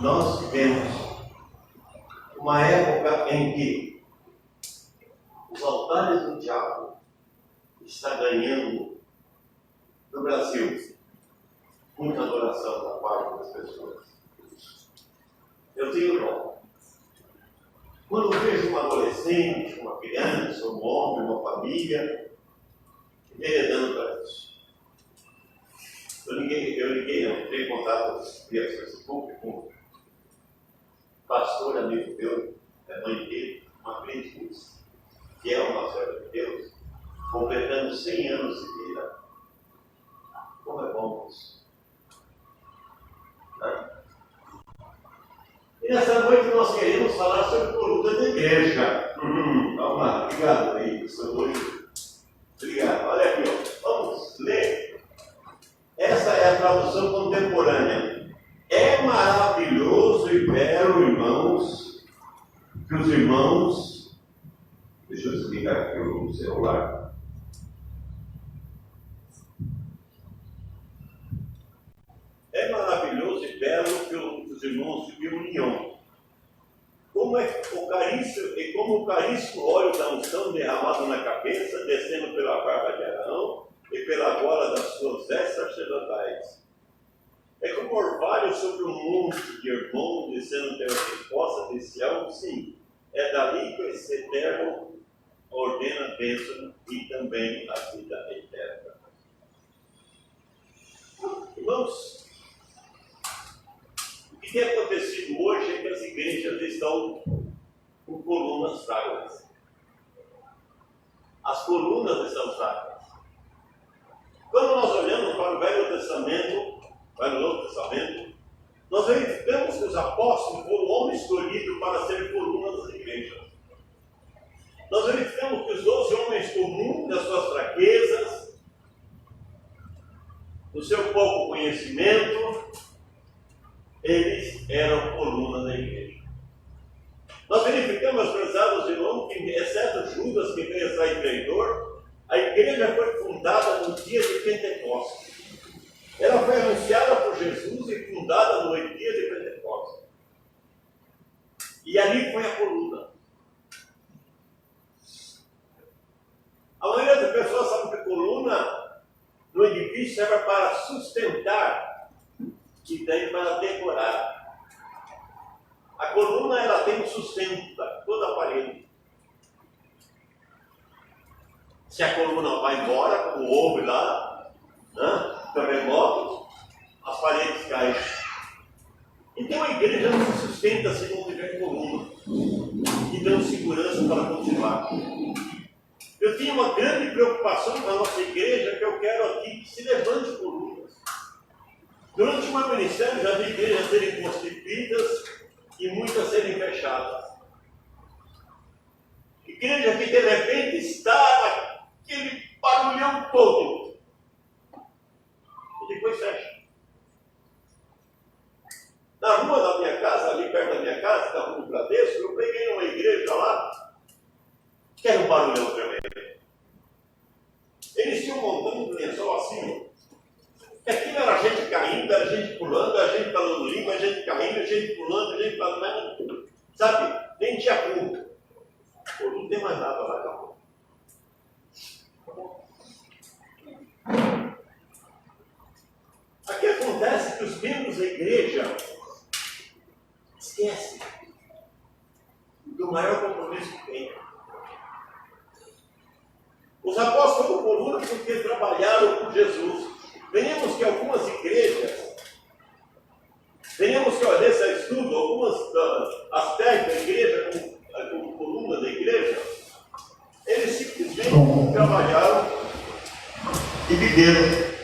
nós vivemos uma época em que os altares do diabo estão ganhando no Brasil muita adoração da parte das pessoas. Eu tenho dó. Quando eu vejo um adolescente, uma criança, um homem, uma família, enveredando para isso. Eu tenho contato via Facebook com um pastor amigo meu, a mãe dele, uma crente que é uma serva de Deus, completando 100 anos de vida. Como é bom isso? Né? E nessa noite nós queremos falar sobre coluna da igreja. Vamos lá, obrigado aí, professor Luiz. Obrigado. Olha aqui, ó. Vamos ler. Essa é a tradução contemporânea. É maravilhoso e belo, irmãos, que os irmãos. Deixa eu explicar aqui o celular. É maravilhoso e belo que os irmãos de união. Como o caríssimo óleo da unção derramado na cabeça, descendo pela barba de Arão e pela gola das suas vestes sacerdotais. É como orvalho sobre um monte de irmãos, descendo pela resposta de Sião, sim. É dali que esse eterno ordena a bênção e também a vida eterna. Irmãos, o que tem acontecido hoje é que as igrejas estão com colunas fracas. As colunas estão fracas. Quando nós olhamos para o Velho Testamento, para o Novo Testamento, nós verificamos que os apóstolos foram homens escolhidos para ser colunas das igrejas. Nós verificamos que os 12 homens comuns, das suas fraquezas, do seu pouco conhecimento, eles eram colunas da igreja. Nós verificamos, prezados irmãos, que, exceto Judas, que veio atrás traidor, a igreja foi fundada no dia de Pentecostes. Ela foi anunciada por Jesus e fundada no dia de Pentecostes. E ali foi a coluna. A maioria das pessoas sabe que a coluna no edifício serve para sustentar e daí para decorar. A coluna ela tem um sustento para toda a parede. Se a coluna vai embora, como houve lá, terremotos, as paredes caem. Então a igreja não se sustenta se não tiver coluna e dão segurança para continuar. Eu tinha uma grande preocupação com a nossa igreja, que eu quero aqui que se levante colunas. Durante o meu ministério já vi igrejas serem constituídas e muitas serem fechadas. Igreja que de repente está naquele barulhão todo e depois fecha. Na rua da minha casa, ali perto da minha casa, da rua do Bradesco, eu peguei numa igreja lá que era um barulhão tremendo. Eles tinham montando um lençol assim. Aquilo era gente caindo, era gente pulando, era gente falando língua, gente caindo, gente pulando, gente falando. Sabe? Nem tinha culto. Pô, não tem mais nada lá, acabou. Aqui acontece que os membros da igreja esquecem do maior compromisso que tem. Os apóstolos foram colunas porque trabalharam com Jesus. Venhamos que algumas igrejas, venhamos que nesse estudo, alguns aspectos da igreja, como coluna da igreja, eles simplesmente trabalharam e viveram.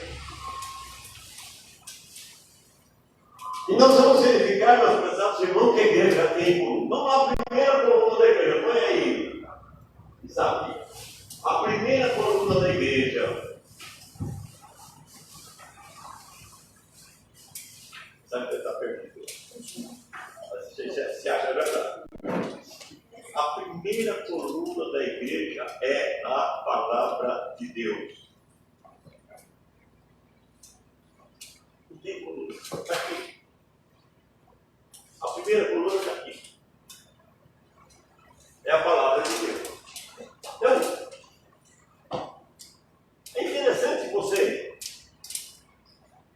E nós vamos verificar, meus prezados irmãos, que a igreja tem coluna. Vamos lá, a primeira coluna da igreja, põe aí, sabe? A primeira coluna da igreja. Sabe que está perdido? Você acha verdade? A primeira coluna da igreja é a palavra de Deus. primeira coluna está aqui. É a palavra de Deus. Então, é interessante que você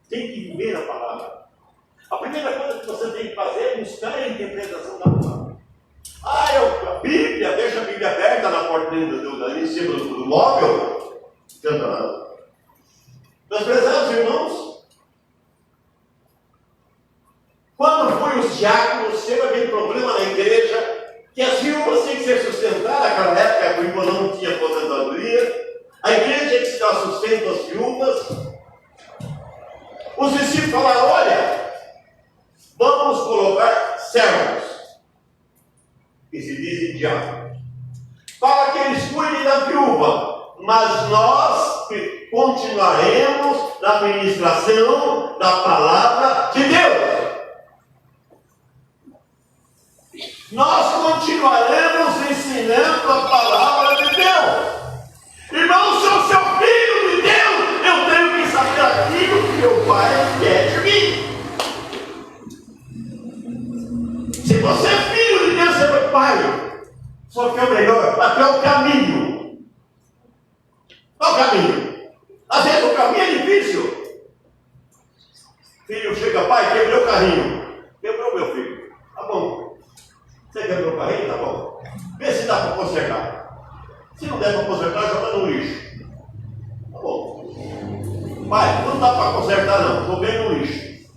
tem que viver a palavra. A primeira coisa que você tem que fazer é buscar a interpretação da palavra. A Bíblia, deixa a Bíblia aberta na porta ali em cima do móvel. Não adianta nada. Meus prezados irmãos, quando foi os diáconos, teve aquele problema na igreja, que as viúvas têm que ser sustentadas. Naquela época a viúva não tinha aposentadoria, a igreja tinha que se dar sustento às viúvas. Os discípulos falaram: olha, vamos colocar servos, que se dizem diáconos, para que eles cuidem da viúva, mas nós continuaremos na ministração da palavra de Deus. Nós continuaremos ensinando a palavra de Deus. Irmão, se eu sou filho de Deus, eu tenho que saber aquilo que meu Pai quer de mim. Se você é filho de Deus, você é meu Pai. Só que é o melhor, até o caminho. Qual o caminho? Às vezes o caminho é difícil. Filho chega: pai, quebrou o carrinho. Quebrou, meu filho. Tá bom. Você quebrou o carrinho? Tá bom. Vê se dá para consertar. Se não der para consertar, joga no lixo. Tá bom. Pai, não dá para consertar não. Joguei no lixo.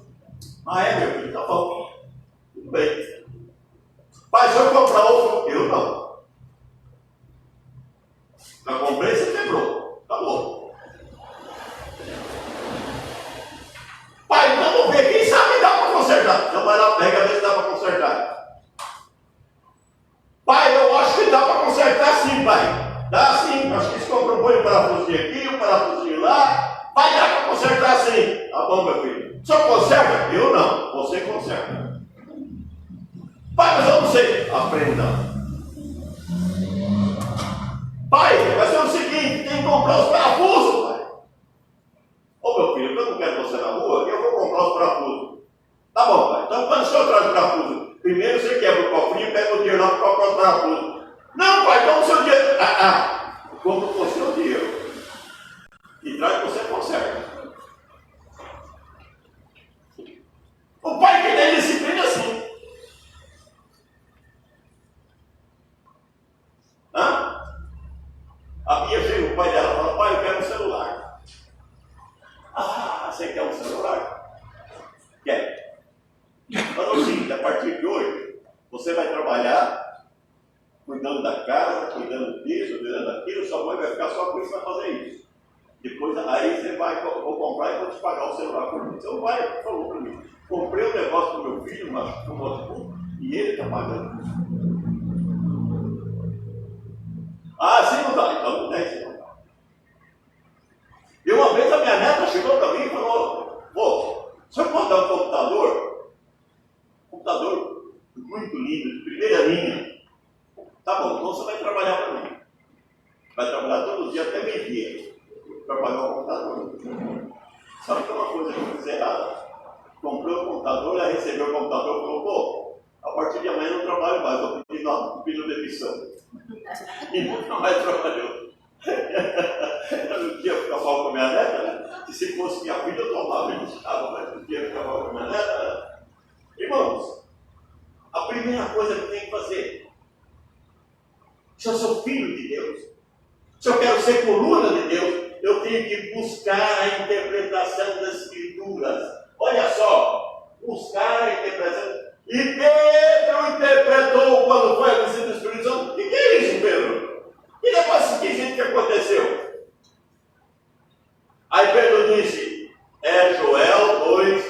Ah, é, meu filho? Tá bom. Tudo bem. Pai, se eu comprar outro, eu não. Já comprei, você quebrou. Tá bom. Pai, então vamos ver. Quem sabe dá para consertar? Então vai lá, pega, vê se dá para consertar. Pai, eu acho que dá para consertar sim, pai. Dá sim. Acho que se compra um parafusinho aqui, um parafusinho lá. Vai dar para consertar sim. Tá bom, meu filho. Só conserta? Eu não. Você conserta. Pai, mas eu não sei. Aprenda. Pai, vai ser o seguinte: tem que comprar os parafusos, pai. Ô, meu filho, eu não quero você na rua, eu vou comprar os parafusos. Tá bom, pai. Então, quando o senhor traz o parafuso, primeiro você quebra o cofrinho e pega o dinheiro lá para comprar os parafusos. Não, pai, toma o seu dinheiro. Compra com o seu dinheiro. E traz que você conserta. O pai que tem disciplina assim. A Bia chega, o pai dela fala: pai, eu quero um celular. Você quer um celular? Quer. Mas é o seguinte: a partir de hoje, você vai trabalhar cuidando da casa, cuidando disso, cuidando daquilo, sua mãe vai ficar só com isso, vai fazer isso. Depois, aí você vai, vou comprar e vou te pagar o celular por mim. Seu pai falou para mim: comprei um negócio para o meu filho, um notebook, e ele está pagando. Sim, não dá. Então não tem, sim, não dá. E uma vez a minha neta chegou para mim e falou: o senhor pode dar um computador? Computador muito lindo, de primeira linha. Tá bom, então você vai trabalhar para mim. Vai trabalhar todos os dias até meio-dia para pagar o computador. Sabe que é uma coisa que eu fiz errada? Comprou o computador, ela recebeu o computador e falou: a partir de amanhã eu não trabalho mais, eu pedi demissão. E nunca mais trabalhou. Eu não tinha ficar mal com a minha neta, né? Que se fosse minha filha eu tomava e buscava, mas não tinha ficar mal com a minha neta, né? Irmãos, a primeira coisa que tem que fazer: se eu sou filho de Deus, se eu quero ser coluna de Deus, eu tenho que buscar a interpretação das Escrituras. Olha só, buscar a interpretação. E Pedro interpretou quando foi a visita do Espírito Santo. O que é isso, Pedro? E depois o que aconteceu? Aí Pedro disse: é Joel 2,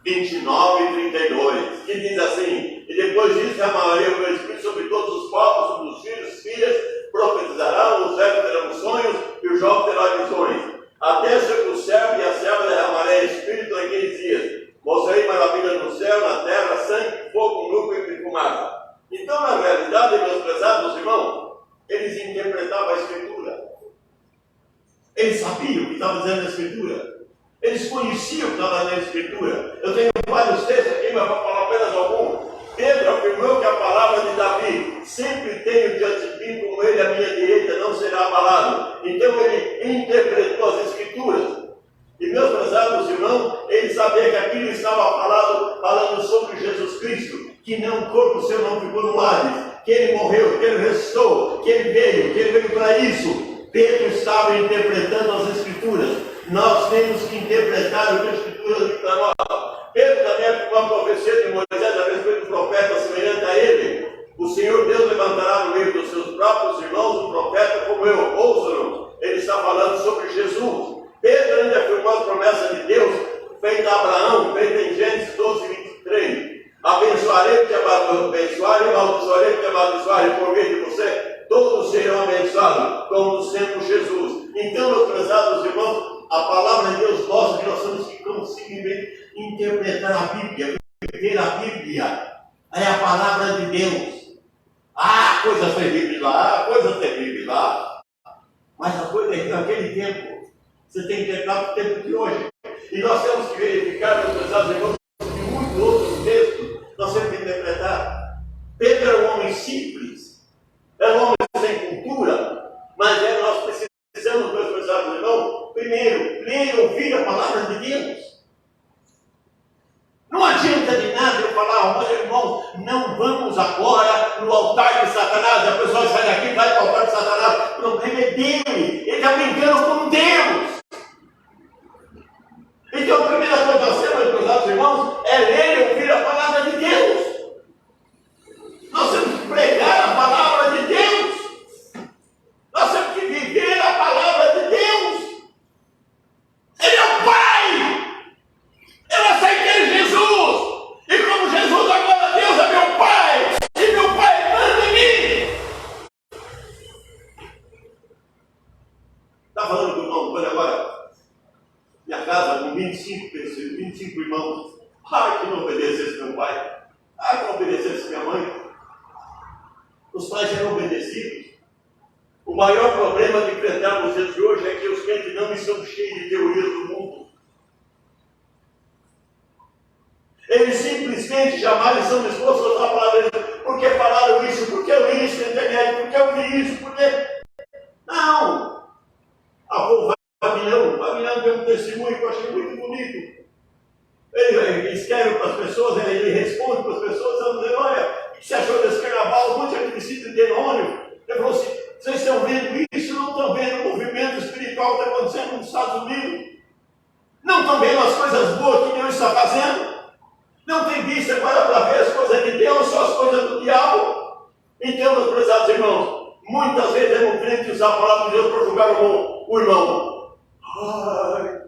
29 e 32, que diz assim: e depois disso derramarei o meu Espírito sobre todos os povos, sobre os filhos, filhas, profetizarão, os velhos terão sonhos e os jovens terão visões. Até sobre o servo e a serva derramarei Espírito naqueles dias. Mostrarei maravilhas no céu, na terra, sangue, fogo, nuvem e fumaça. Então, na realidade, meus prezados irmãos, eles interpretavam a Escritura. Eles sabiam o que estava dizendo a Escritura. Eles conheciam o que estava na Escritura. Eu tenho vários textos aqui, mas vou falar apenas alguns. não será abalado. Então ele interpretou as Escrituras. E meus prezados irmãos, ele sabia que aquilo estava falando sobre Jesus Cristo, que não o corpo seu não ficou no ar, que ele morreu, que ele ressuscitou, que ele veio para isso. Pedro estava interpretando as Escrituras. Nós temos que interpretar o que a Escritura diz para nós. Pedro também aplicou a profecia de Moisés a respeito do profeta semelhante a ele. O Senhor Deus levantará no meio dos seus próprios irmãos um profeta como eu. Ouçam, ele está falando sobre Jesus. Pedro ainda afirmou a promessa de Deus feita a Abraão, feita em Gênesis 12, 23. Abençoarei te abençoarei, amaldiçoarei te amaldiçoarei por meio de você. Todos serão abençoados, como sendo Jesus. Então, meus prezados irmãos, a palavra de Deus mostra que nós temos que conseguir interpretar a Bíblia, viver a Bíblia. É a palavra de Deus. Ah, coisas terríveis lá, coisas terríveis lá. Mas a coisa é que naquele tempo, você tem que interpretar o tempo de hoje. E nós temos que verificar, meus prezados irmãos, que muitos outros textos nós temos que interpretar. Pedro era um homem simples, era um homem sem cultura, mas nós precisamos, meus prezados irmãos, primeiro, ler e ouvir a palavra de Deus. Não adianta de nada eu falar, meus irmãos, não vamos agora no altar de Satanás. A pessoa sai daqui e vai para o altar de Satanás. O problema é dele, ele está brincando com Deus. Então a primeira coisa que nós temos, meus prezados irmãos, é ler e ouvir a palavra de Deus. Nós temos que pregar a palavra de Deus. Nós temos que viver a palavra de Deus. Ele é o Pai. Eu aceitei Jesus. E como Jesus agora, Deus é meu Pai. E meu Pai manda em mim. Está falando com o irmão, olha agora. Minha casa com 25 irmãos. Ai, que não obedecesse meu pai. Ai, que não obedecesse minha mãe. Os pais eram obedecidos. O maior problema de enfrentar nos dias de hoje é que os crentes não estão cheios de teorias do mundo. Eles simplesmente jamais são dispostos a usar a palavra. Porque falaram isso, porque eu li isso na internet, porque eu vi isso, porque... Não! O Fabiano tem um testemunho que eu achei muito bonito. Ele escreve para as pessoas, ele responde para as pessoas, dizendo: olha, o que você achou desse carnaval? Um monte de município interônio. Ele falou assim: vocês estão vendo isso? Não estão vendo o movimento espiritual que está acontecendo nos Estados Unidos? Não estão vendo as coisas boas que Deus está fazendo? Não tem visto agora para ver as coisas de Deus, só as coisas do diabo? Então, meus prezados irmãos, muitas vezes é no crente usar a palavra de Deus para julgar o irmão. Ai,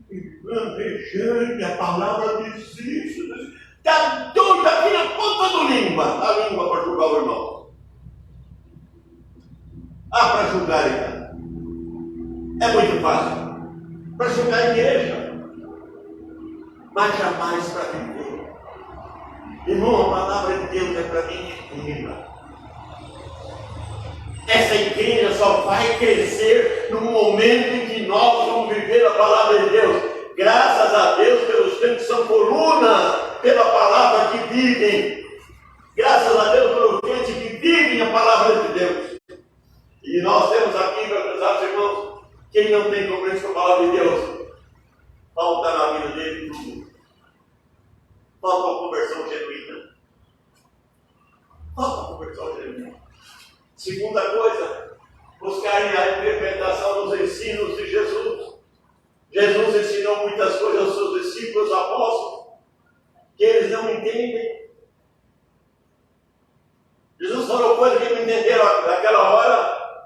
irmã Rejane, a palavra diz isso. Está doido aqui na ponta do língua. A língua para julgar o irmão. Para julgar então. É muito fácil. Para julgar a igreja. Mas jamais para viver. Irmão, a palavra de Deus é para mim inteira. Essa igreja só vai crescer no momento em que nós vamos viver a palavra de Deus. Graças a Deus pelos crentes que são colunas pela palavra que vivem. Graças a Deus pelos crentes que vivem a palavra de Deus. E nós temos aqui, meus prezados irmãos, quem não tem compromisso com a palavra de Deus, falta na vida dele tudo. Falta uma conversão genuína. Falta uma conversão genuína. Segunda coisa, buscarem a interpretação dos ensinos de Jesus. Jesus ensinou muitas coisas aos seus discípulos, apóstolos, que eles não entendem. Jesus falou coisas que não entenderam naquela hora,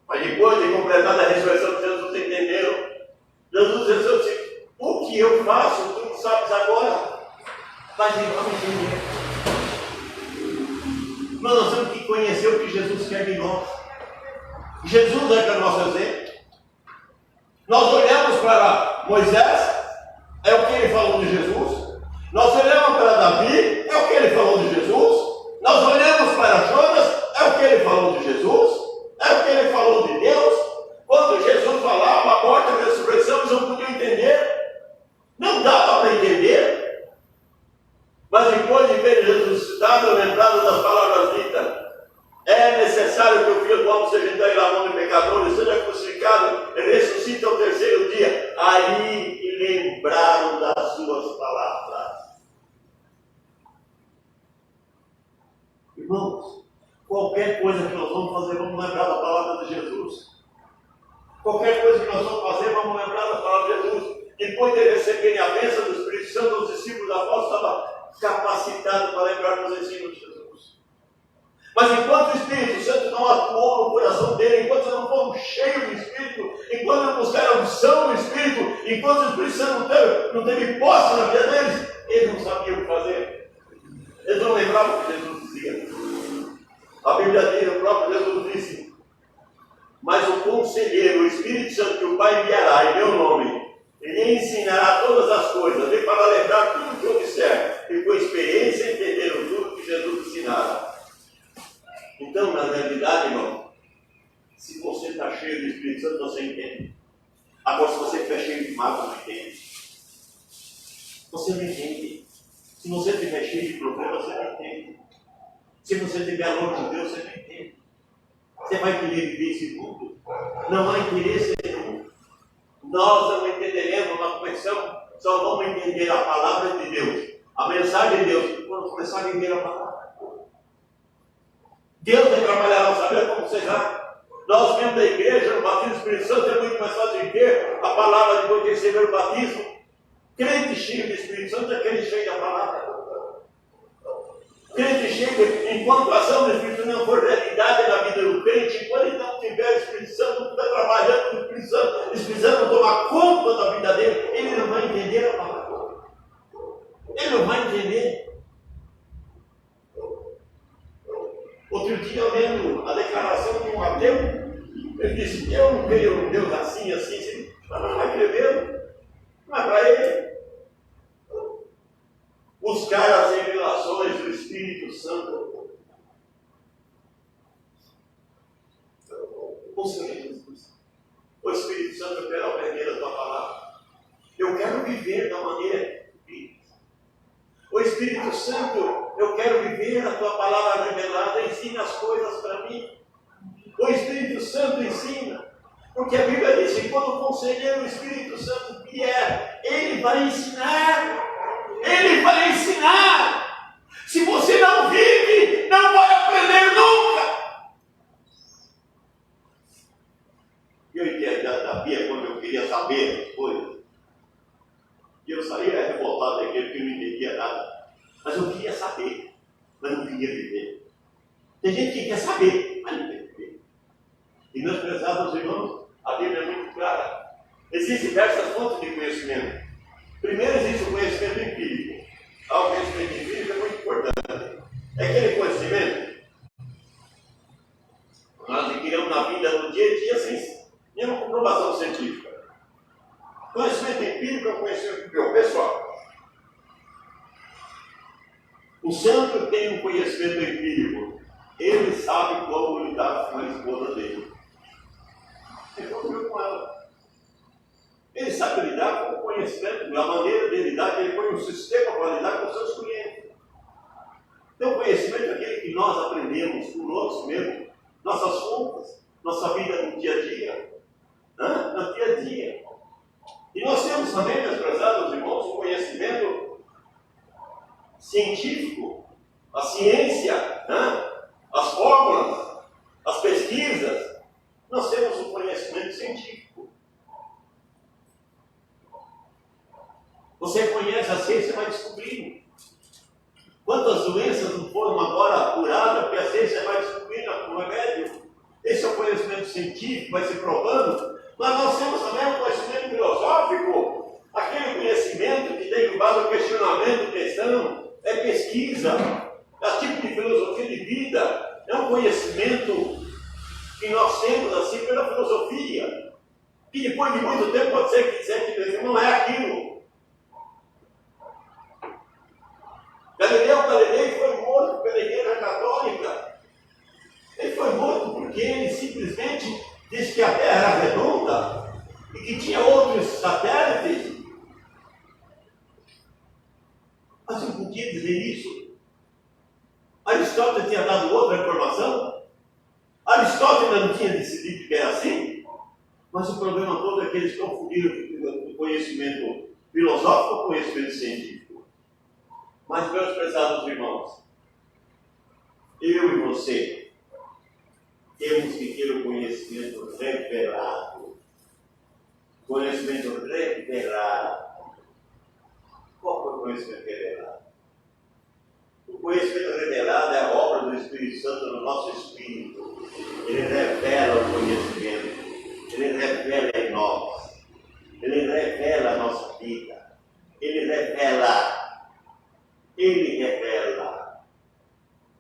mas depois de completar a ressurreição de Jesus, entenderam. Jesus disse assim: o que eu faço, tu não sabes agora, mas vamos entender. Mas nós temos que conhecer o que Jesus quer de nós. Jesus é o nosso exemplo. Nós olhamos para Moisés, é o que ele falou de Jesus. Nós olhamos para Davi, é o que ele falou de Jesus. Nós olhamos para Jonas, é o que ele falou de Jesus. É o que ele falou de Deus. Quando Jesus falava a morte e a ressurreição, eles não podiam entender. Não dava para entender. Mas depois de ver Jesus ressuscitado, lembrado das palavras ditas, é necessário que o Filho pecadores, seja crucificado, ressuscita ao terceiro dia. Aí lembraram das suas palavras. Irmãos, qualquer coisa que nós vamos fazer, vamos lembrar da palavra de Jesus. Qualquer coisa que nós vamos fazer, vamos lembrar da palavra de Jesus. Depois de receberem a bênção do Espírito Santo, os discípulos da apóstolos estavam capacitados para lembrar dos ensinos de Jesus. Mas enquanto o Espírito Santo não atuou no coração dele, enquanto não foram cheios do Espírito, enquanto não buscaram a unção do Espírito, enquanto o Espírito Santo não teve posse na vida deles, eles não sabiam o que fazer. Eles não lembravam o que Jesus dizia. A Bíblia diz, o próprio Jesus disse: mas o Conselheiro, o Espírito Santo que o Pai enviará em meu nome, ele ensinará todas as coisas, vem para lembrar tudo o que eu disser, e com experiência entenderam tudo que Jesus ensinara. Então, na realidade, irmão, se você está cheio do Espírito Santo, você entende. Agora, se você estiver cheio de mágoa, não entende. Você não entende. Se você estiver cheio de problemas, você não entende. Se você estiver longe de Deus, você não entende. Você vai querer viver esse mundo? Não há interesse nenhum. Nós não entenderemos na convenção, só vamos entender a palavra de Deus, a mensagem de Deus, quando começar a viver a palavra. Deus vai trabalhar na nossa vida como será. Nós, membros da igreja, no batismo do Espírito Santo, é muito mais fácil de viver a palavra depois de receber o batismo. Crente cheio do Espírito Santo é aquele cheio da palavra. Crente cheio, enquanto a ação do Espírito Santo não for realidade na vida do crente, enquanto ele não tiver o Espírito Santo, está trabalhando com o Espírito Santo tomar conta da vida dele, ele não vai entender a palavra. Ele não vai entender. Outro dia eu lendo a declaração de um ateu, ele disse: eu não creio num Deus assim, assim. Não vai crer mesmo. Não é para ele. Buscar as revelações do Espírito Santo. O Espírito Santo, eu quero aprender a tua palavra. Eu quero viver da maneira que vives. O Espírito Santo, eu quero viver a tua palavra revelada. Ensina as coisas para mim. O Espírito Santo ensina. Porque a Bíblia diz que quando o Conselheiro, o Espírito Santo vier, ele vai ensinar. Ele vai ensinar. Se você não vive, não vai aprender nunca. Eu entendo da Bia quando eu queria saber as coisas. E eu saía revoltado daquele porque eu não entendia nada. Mas eu queria saber, mas não queria viver. Tem gente que quer saber, mas não quer viver. E meus prezados irmãos, a Bíblia é muito clara. Existem diversas fontes de conhecimento. Primeiro existe o conhecimento empírico. O conhecimento empírico é muito importante. É aquele conhecimento que nós adquirimos na vida, no dia a dia, sem nenhuma comprovação científica. Conhecimento empírico é o conhecimento pessoal. O santo tem um conhecimento empírico. Ele sabe como lidar com a esposa dele. Ele conviveu com ela. Ele sabe lidar com o conhecimento, a maneira de lidar, ele põe um sistema para lidar com os seus clientes. Então, o conhecimento é aquele que nós aprendemos por nós mesmos, nossas fontes, nossa vida no dia a dia. No dia a dia. E nós temos também, meus prezados irmãos, um conhecimento científico, a ciência, as fórmulas, as pesquisas. Nós temos um conhecimento científico. Você conhece a ciência, vai descobrindo. Quantas doenças não foram agora curadas, porque a ciência vai descobrindo o remédio. Esse é o conhecimento científico, vai se provando. Mas nós temos também um conhecimento filosófico, aquele conhecimento que tem base no questionamento, questão, é pesquisa, é tipo de filosofia de vida, é um conhecimento que nós temos assim pela filosofia, que depois de muito tempo pode ser que dizer que não é aquilo. Galileu Galilei foi morto pela Igreja Católica. Ele foi morto porque ele simplesmente disse que a Terra era redonda e que tinha outros satélites. Mas eu não podia dizer isso. Aristóteles tinha dado outra informação. Aristóteles ainda não tinha decidido que era assim, mas o problema todo é que eles confundiram o conhecimento filosófico com o conhecimento científico. Mas, meus prezados irmãos, eu e você temos que ter o conhecimento revelado. Conhecimento revelado. Qual foi o conhecimento revelado? O conhecimento revelado é a obra do Espírito Santo no nosso espírito. Ele revela o conhecimento. Ele revela em nós. Ele revela a nossa vida. Ele revela. Ele revela.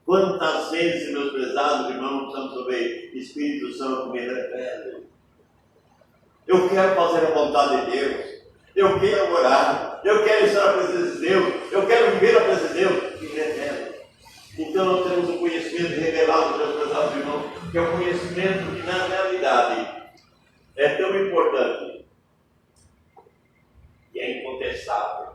Quantas vezes, meus prezados irmãos, precisamos ouvir Espírito Santo me revela. Eu quero fazer a vontade de Deus. Eu quero orar. Eu quero estar na presença de Deus. Eu quero viver a presença de Deus. Me revela. Então nós temos um conhecimento revelado, meus prezados irmãos, que é um conhecimento que na realidade é tão importante e é incontestável.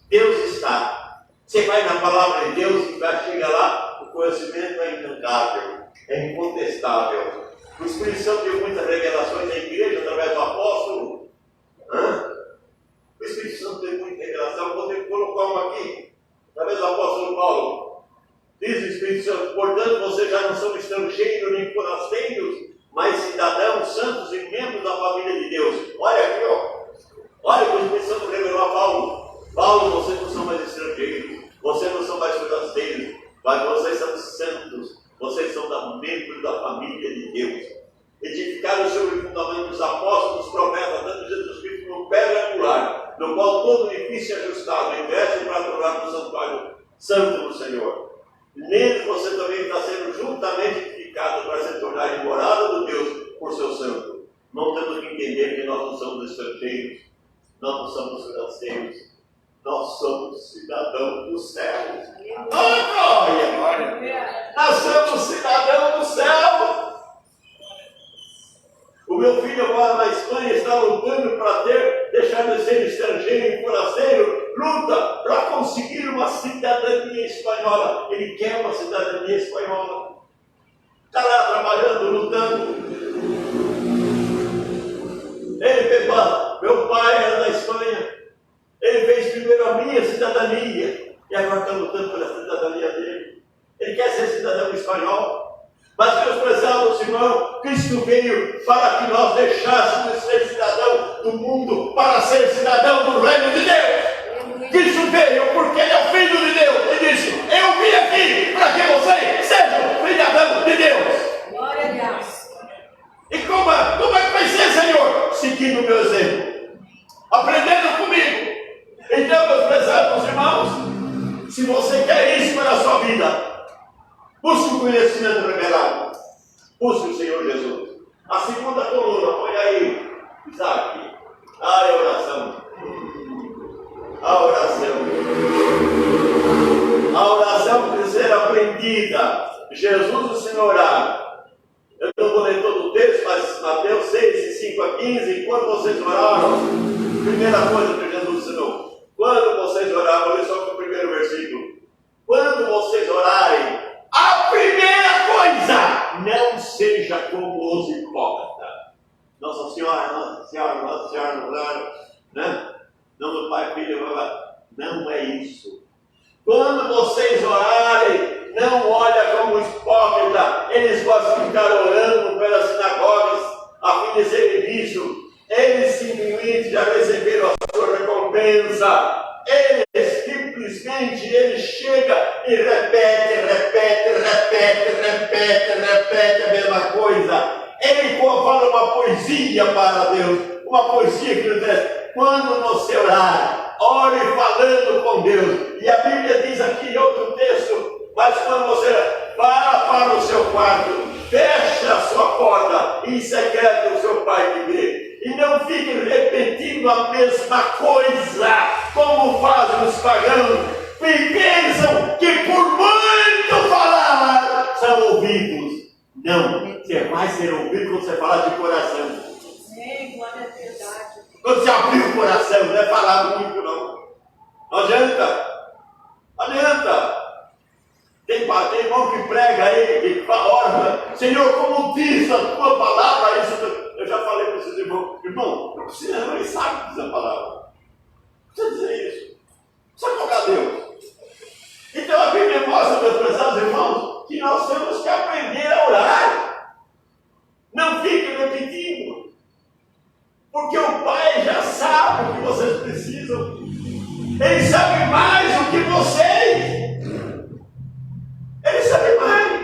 Deus está. Você vai na palavra de Deus e vai chegar lá, o conhecimento é intancável, é incontestável. O Espírito Santo deu muitas revelações na igreja através do apóstolo. O Espírito Santo deu muita revelação. Vou ter que colocar uma aqui, através do apóstolo Paulo. Diz o Espírito Santo: portanto, vocês já não são estrangeiros nem forasteiros, mas cidadãos santos e membros da família de Deus. Olha aqui, ó. Olha o que o Espírito Santo revelou a Paulo. Paulo, vocês não são mais estrangeiros, vocês não são mais forasteiros, mas vocês são santos, vocês são membros da família de Deus. Edificados sobre o fundamento dos apóstolos, dos profetas, dando Jesus Cristo como pedra angular, no qual todo edifício é ajustado, investe para adorar no santuário santo do Senhor. Nele você também está sendo juntamente edificado para se tornar morada do Deus por seu santo. Não temos que entender que nós não somos estrangeiros, nós não somos forasteiros, nós somos cidadãos dos céus. Glória! Nós somos cidadãos do céu. O meu filho agora na Espanha está lutando para deixar de ser estrangeiro e forasteiro, luta para conseguir uma cidadania espanhola. Ele quer uma cidadania espanhola. Está lá trabalhando, lutando. Meu pai era da Espanha. Ele fez primeiro a minha cidadania e agora está lutando pela cidadania dele. Ele quer ser cidadão espanhol. Mas, meus prezados irmãos, Cristo veio para que nós deixássemos de ser cidadão do mundo para ser cidadão do reino de Deus. Cristo veio porque Ele é o Filho de Deus e disse: eu vim aqui para que vocês sejam cidadão de Deus. Glória a Deus. E como é que vai ser, Senhor? Seguindo o meu exemplo, aprendendo comigo. Então, meus prezados irmãos, se você quer isso para a sua vida, busque o conhecimento revelado. Busque o Senhor Jesus. A segunda coluna, põe aí, Isaac. A oração. A oração. A oração precisa ser aprendida. Jesus o Senhor orar. Eu não vou ler todo o texto, mas Mateus 6, 5 a 15, quando vocês oraram, primeira coisa que Jesus ensinou. Quando vocês oraram, olha só o primeiro versículo. Quando vocês orarem, a primeira coisa, não seja como os hipócritas. Nossa Senhora, Nossa Senhora, Nossa Senhora, Nossa Senhora, né? Não do Pai, Filho, não é isso. Quando vocês orarem, não olha como hipócrita. Eles gostam de ficar orando pelas sinagogas a fim de serem vistos. Eles simplesmente já receberam a sua recompensa. Ele chega e repete a mesma coisa. Ele fala uma poesia para Deus, uma poesia que diz: quando você orar, ore falando com Deus. E a Bíblia diz aqui em outro texto: mas quando você para o seu quarto, fecha a sua porta, em secreto o seu Pai te vê. E não fique repetindo a mesma coisa, como fazem os pagãos, e pensam que por muito falar são ouvidos. Não, você vai ser ouvido quando você falar de coração. Sim, glória a verdade. Quando você abrir o coração, não é falar muito não. Não adianta. Não adianta. Tem irmão que prega aí, que ora, Senhor, como diz a tua palavra, isso eu já falei para esses irmãos, irmão, não precisa, não, ele sabe o que diz a palavra. Não precisa dizer isso. Precisa cobrar Deus. Então a Bíblia mostra, meus prezados irmãos, que nós temos que aprender a orar. Não fique repetindo. Porque o Pai já sabe o que vocês precisam. Ele sabe mais do que vocês. Ele sabe mais.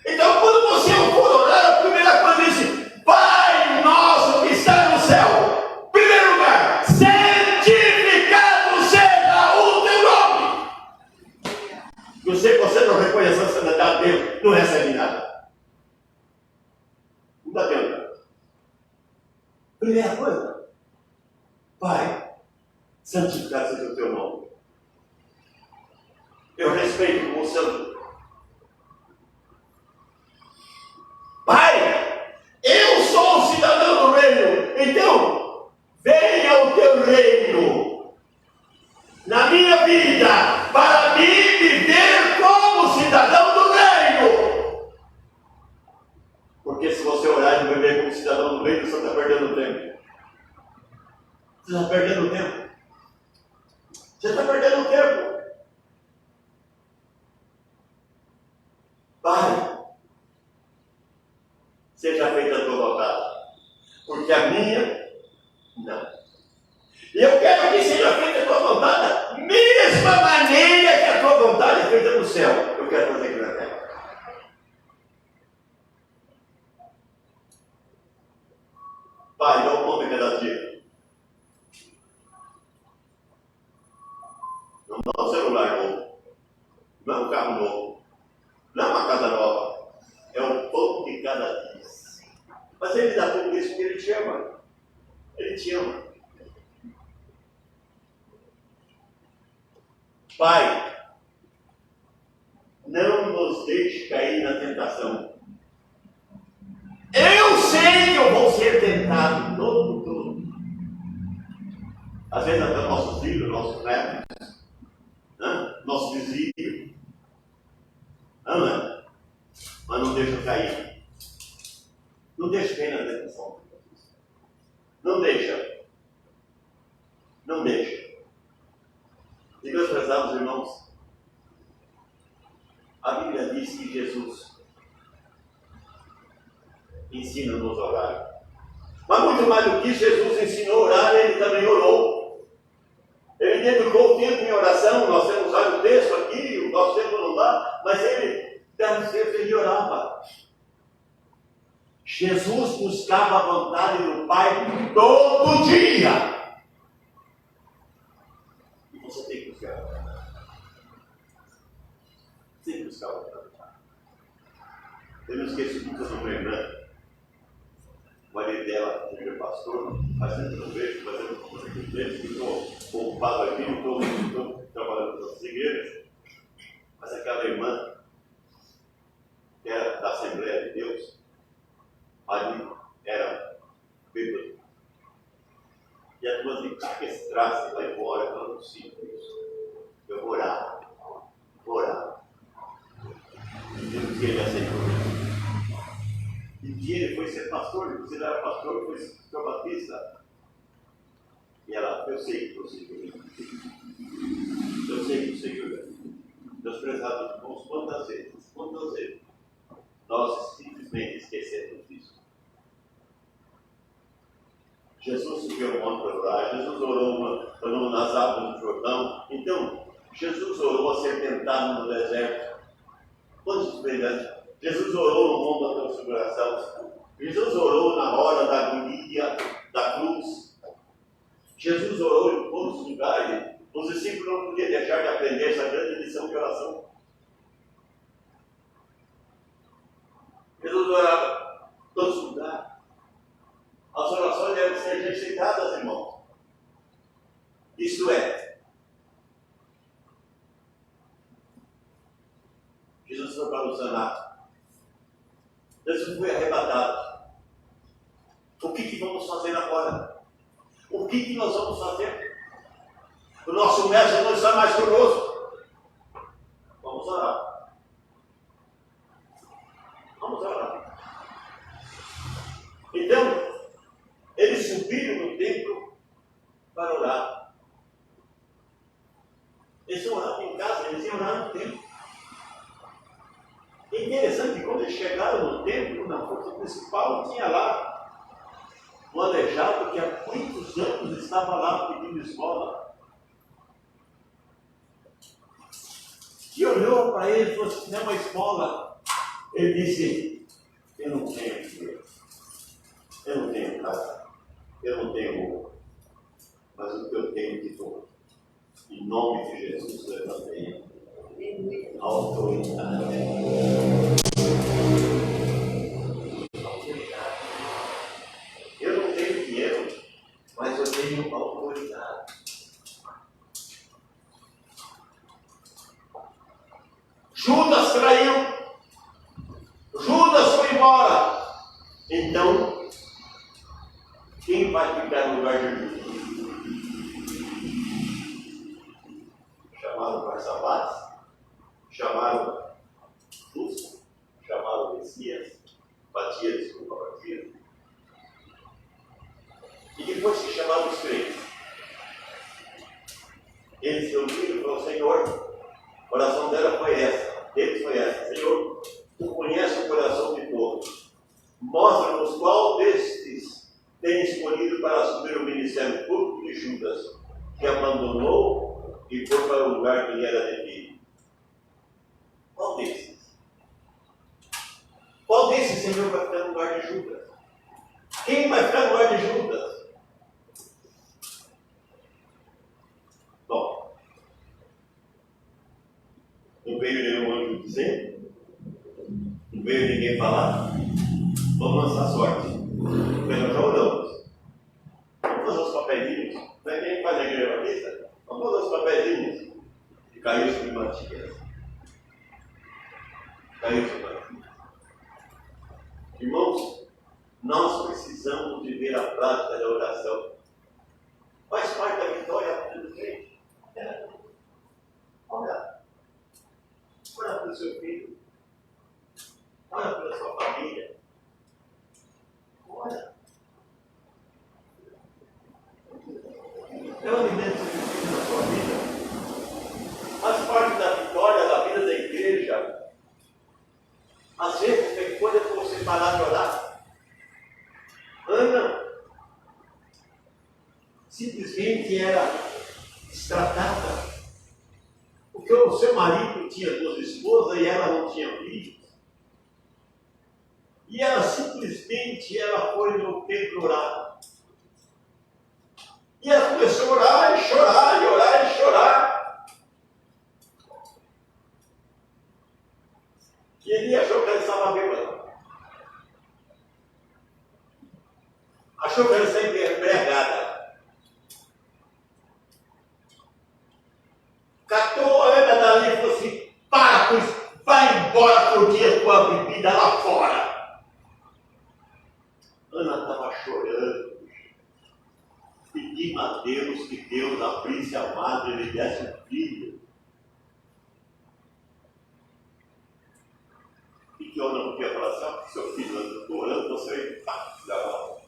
Então, quando você for orar, a primeira coisa diz: Pai nosso que está no céu. Primeiro lugar, santificado seja o teu nome. Você não reconhece a santidade dele, não recebe nada. Não adianta. Primeira coisa, Pai, santificado seja o teu nome. Eu respeito o santo. Pai, eu sou o cidadão do reino, então venha o teu reino na minha vida, para mim viver como cidadão do reino. Porque se você orar e não viver como cidadão do reino, você está perdendo tempo. Você está perdendo tempo. Você está perdendo tempo. Pai, seja feita a tua vontade, porque a minha, não. E eu quero que seja feita a tua vontade da mesma maneira que a tua vontade é feita no céu. Eu quero fazer aqui na terra. Pai, dá um nome a cada dia. Não dá um celular novo, não é um carro novo, não é uma casa nova, é o pão de cada dia. Mas ele dá tudo isso porque ele te ama. Ele te ama. Pai, não nos deixe cair na tentação. Eu sei que eu vou ser tentado todo. Às vezes até nossos filhos, nossos netos, nosso vizinho. Ama, mas não deixa cair. Não deixa cair na tentação. Não deixa. Não deixa. E meus prezados irmãos, a Bíblia diz que Jesus ensina-nos a orar. Mas muito mais do que isso, Jesus ensinou a orar, ele também orou. Ele dedicou o tempo em oração. Nós temos vários textos aqui, o nosso tempo não dá, mas ele dava tempo e ele orava. Jesus buscava a vontade do Pai todo dia. E você tem que buscar a vontade. Você tem que buscar a vontade do Pai. Eu não esqueço nunca do meu irmão. O marido dela, que é pastor, faz tempo que eu não vejo, faz tempo que eu não vejo, que estou ocupado aqui, não estou trabalhando nas igrejas. Mas aquela irmã, que era da Assembleia de Deus, ali era bêbado. E a turma de caquestrasse lá embora, eu não consigo isso. Eu vou orar. E Deus que ele aceitou. E que ele foi ser pastor, você era pastor, foi ser batista. E ela, eu sei que você eu sei que o Senhor é. Meus prezados irmãos, quantas vezes nós simplesmente esquecemos disso. Jesus subiu ao monte para orar, Jesus orou nas águas do Jordão. Então, Jesus orou a ser tentado no deserto. Quantos vezes? Jesus orou no monte da transfiguração. Jesus orou na hora da agonia da cruz. Jesus orou em todos os lugares. Os discípulos não podiam deixar de aprender essa grande lição de oração. Jesus orava em todos os lugares. As orações devem ser exercitadas, irmãos. Isto é, Jesus foi para o Zanato. Jesus foi arrebatado. O que vamos fazer agora? O que nós vamos fazer? O nosso mestre não está mais conosco. Vamos orar. Então, eles subiram no templo para orar. Eles iam orar em casa, eles iam orar no templo. É interessante que quando eles chegaram no templo, na porta principal, tinha lá um aleijado que há muitos anos estava lá pedindo esmola. E olhou para ele e falou assim: "Não é uma esmola." Ele disse: "Eu não tenho dinheiro, eu não tenho casa, eu não tenho roupa, mas o que eu tenho te dou. Em nome de Jesus, levantei a autoridade." Eu não tenho dinheiro, mas eu tenho autoridade. Judas traiu. Judas foi embora. Então, quem vai ficar no lugar de Judas? Chamaram Barsabás, chamaram Justo, chamaram Messias, Matias, desculpa, Matias. E depois que chamaram os crentes, eles se uniram e falaram: "Senhor", a oração dela foi essa, deles foi essa: "Senhor, tu conheces o coração de todos. Mostra-nos qual destes tem escolhido para assumir o ministério público de Judas, que abandonou e foi para o lugar que lhe era devido." Qual desses? Qual desses, Senhor, vai ficar no lugar de Judas? Quem vai ficar no lugar de Judas? Bom, não veio nenhum anjo dizer, não veio ninguém falar: "Vamos lançar sorte." Nós já oramos. Vamos fazer os papeizinhos. Não é quem faz a igreja batista? Vamos fazer os papeizinhos. E caiu sobre Matias. Caiu sobre Matias. Irmãos, nós precisamos viver a prática da oração. Faz parte da vitória do crente. Ora pelo seu filho. Ora pela sua família. Ora. É o alimento suficiente na sua vida. Faz parte da vitória da vida da igreja. Às vezes tem coisa para você parar de orar. Ana simplesmente era destratada, porque o seu marido tinha 2 esposas e ela não tinha filhos. E ela simplesmente foi no templo orar. E ela começou a orar e chorar, e orar e chorar. E ele achou que ela estava bêbada. Achou que ela estava embriagada. Catou a Ana dali e falou assim: "Para com isso, vai embora curtir a tua bebida lá fora." Ana estava chorando, pedindo a Deus que Deus abrisse a madre e lhe desse um filho. E que eu não podia falar assim: "Ó, seu filho, eu estou orando, você não."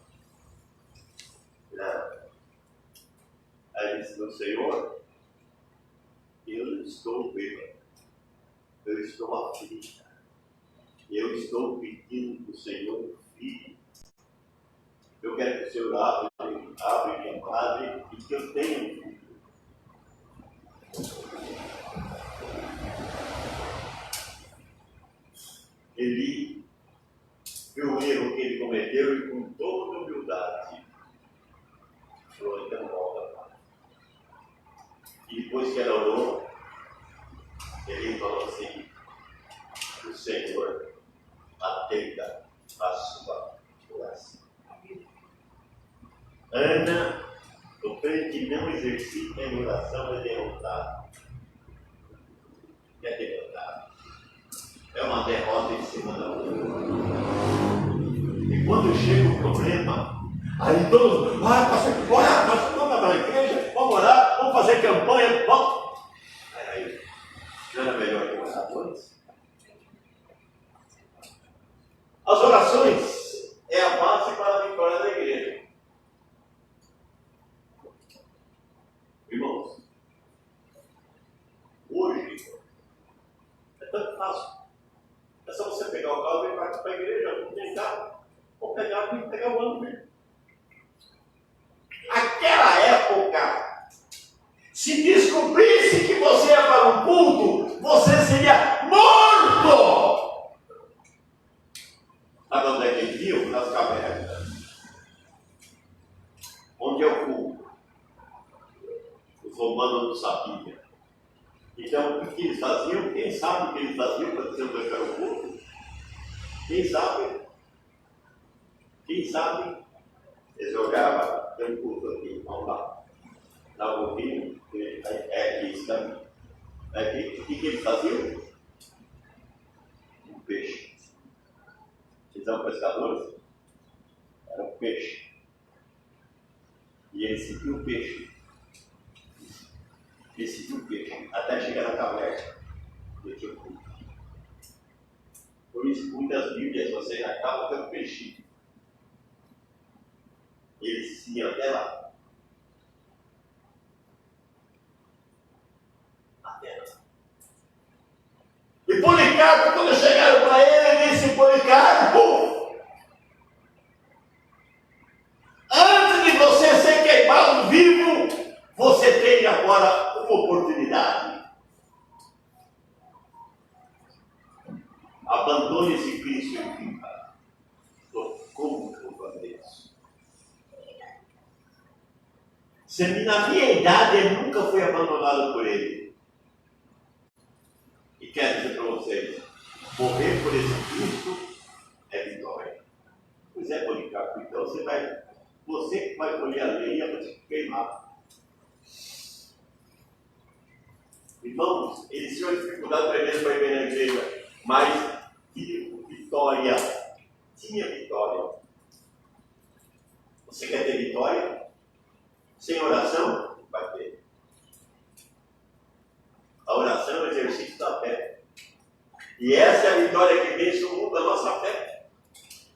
Aí ele disse: "Meu Senhor, eu estou bêbado, eu estou aflita, eu estou pedindo para o Senhor um filho. Eu quero que o Senhor abre minha madre e que eu tenha um filho." Ele viu o erro que ele cometeu e, com toda humildade, falou: "Então volta, pai." E depois que ela orou, ele falou assim: "O Senhor atenda a sua oração." Ana, o crente que não exercita em oração é derrotado. É derrotado. É uma derrota em cima da outra. E quando chega o problema, aí todos: "Pastor, orar, nós vamos para a igreja, vamos orar, vamos fazer campanha, vamos." Aí, não era melhor que orar antes? As orações é a base para a vitória. pegar o ano mesmo. Aquela época, se descobrisse que você ia para um culto, você seria morto! Sabe onde é que eles iam? Nas cavernas. Onde é o culto? Os romanos não sabiam. Então, o que eles faziam? Quem sabe o que eles faziam para dizer onde era o culto? Quem sabe? Quem sabe? Eles jogavam, tem um culto aqui, vamos lá. Dá um pouquinho, é aqui esse caminho. É aqui. O que eles faziam? Um peixe. Eles eram pescadores? Era um peixe. E eles seguiam o peixe. Eles seguiam o peixe. Até chegar na caverna. Por isso, muitas Bíblias você acaba tendo peixe. Eles iam até lá. Até lá. E Policarpo, quando chegaram para ele disse: Policarpo, antes de você ser queimado vivo, você tem agora uma oportunidade. Abandone esse Cristo e viva. Como que eu vou fazer isso? Na minha idade, eu nunca fui abandonado por ele. E quero dizer para vocês, morrer por esse Cristo é vitória. Pois é, Policarpo, então você que vai colher a lenha para te queimar. Irmãos, eles tinham dificuldade tremenda para ir na igreja, mas vitória. Tinha vitória. Você quer ter vitória? Sem oração? Vai ter. A oração é o exercício da fé. E essa é a vitória que vence o mundo da nossa fé.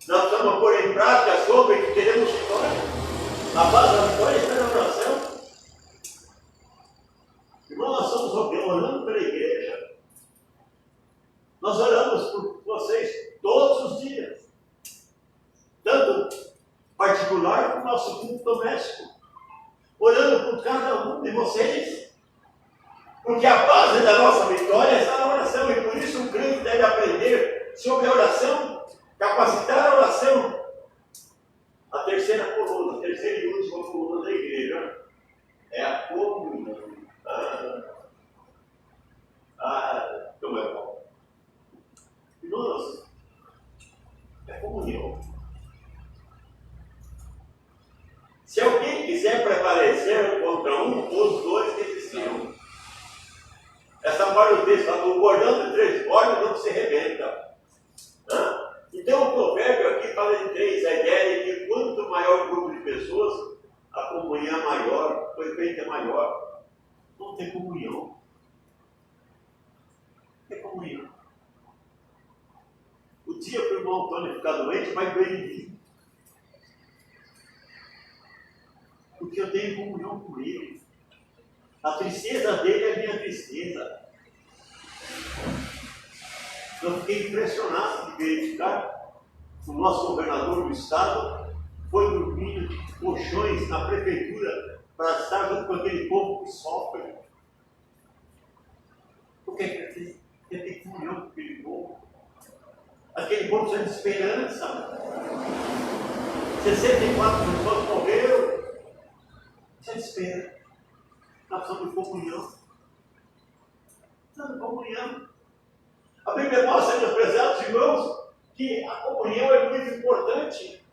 Nós precisamos pôr em prática sobre que queremos vitória. A base da vitória está na oração. Irmão, nós estamos orando pela igreja. Nós oramos por vocês todos os dias. Tanto particular como nosso culto doméstico. Orando por cada um de vocês. Porque a base da nossa vitória está na oração. E por isso o crente deve aprender sobre a oração, capacitar a oração. A terceira coluna, a terceira e última coluna da igreja é a comunhão. Como é bom. Nossa, é comunhão. Se alguém quiser prevalecer contra um, os dois desistirão. Essa parte do texto fala: o cordão de três cordas não se rebenta. Então o provérbio aqui fala em três: a ideia de que quanto maior o grupo de pessoas, a comunhão é maior, o efeito é maior. Não tem comunhão. Não tem comunhão. O dia que o irmão Antônio ficar doente, vai doer em mim. Porque eu tenho comunhão com ele. A tristeza dele é minha tristeza. Eu fiquei impressionado de verificar o nosso governador do estado foi dormir em colchões na prefeitura para estar junto com aquele povo que sofre. Porque ele tem comunhão com aquele povo. Aquele povo precisa de esperança. 64 pessoas morreram. Precisa de esperança. Nós precisamos de comunhão. Precisamos de comunhão. A Bíblia mostra, meus prezados irmãos, que a comunhão é muito importante.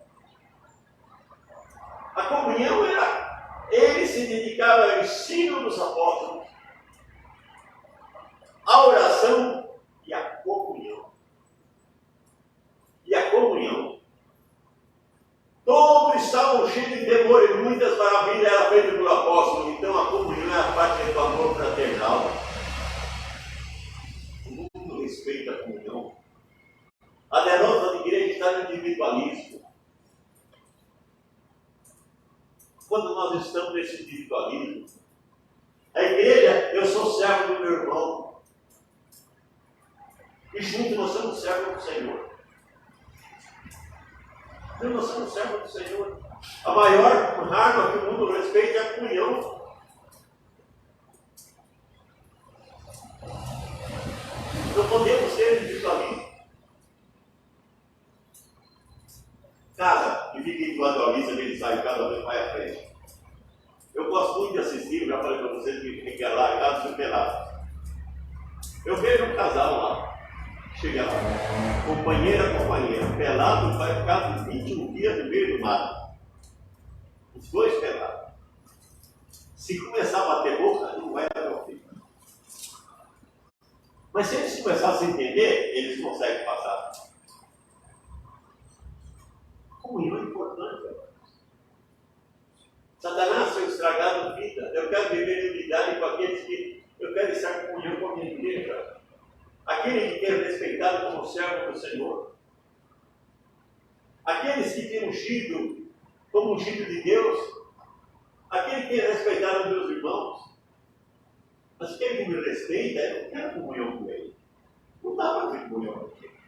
A comunhão era, ele se dedicava ao ensino dos apóstolos, a oração e a comunhão. E a comunhão. Todos estavam cheios de temor e muitas maravilhas eram feitas pelo apóstolo. Então a comunhão era parte do amor fraternal. O mundo respeita a comunhão. A derrota da igreja está no individualismo. Quando nós estamos nesse individualismo, a igreja, eu sou servo do meu irmão. E juntos nós somos servos do Senhor. Então nós somos servos do Senhor. A maior arma que o mundo respeita é a comunhão. Não podemos ser individualistas. Casa que fica individualista, ele sai cada vez mais à frente. Eu gosto muito de assistir, eu já falei para vocês que fica lá, casa superado. Eu vejo um casal lá, chega lá, companheira, pelado, vai ficar 21 dias no meio do mato. Os dois pelados. Se começar a bater boca, não vai até o fim. Mas se eles começassem a entender, eles conseguem passar. Comunhão é importante. Satanás foi estragado de vida. Eu quero viver em unidade com aqueles que eu quero estar em comunhão com a minha igreja. Aquele que quer respeitado como servo do Senhor. Aqueles que têm ungido como ungido de Deus. Aquele que é respeitado os meus irmãos. Mas aquele que me respeita, eu não quero comunhão com ele. Não dá para ter comunhão com ele.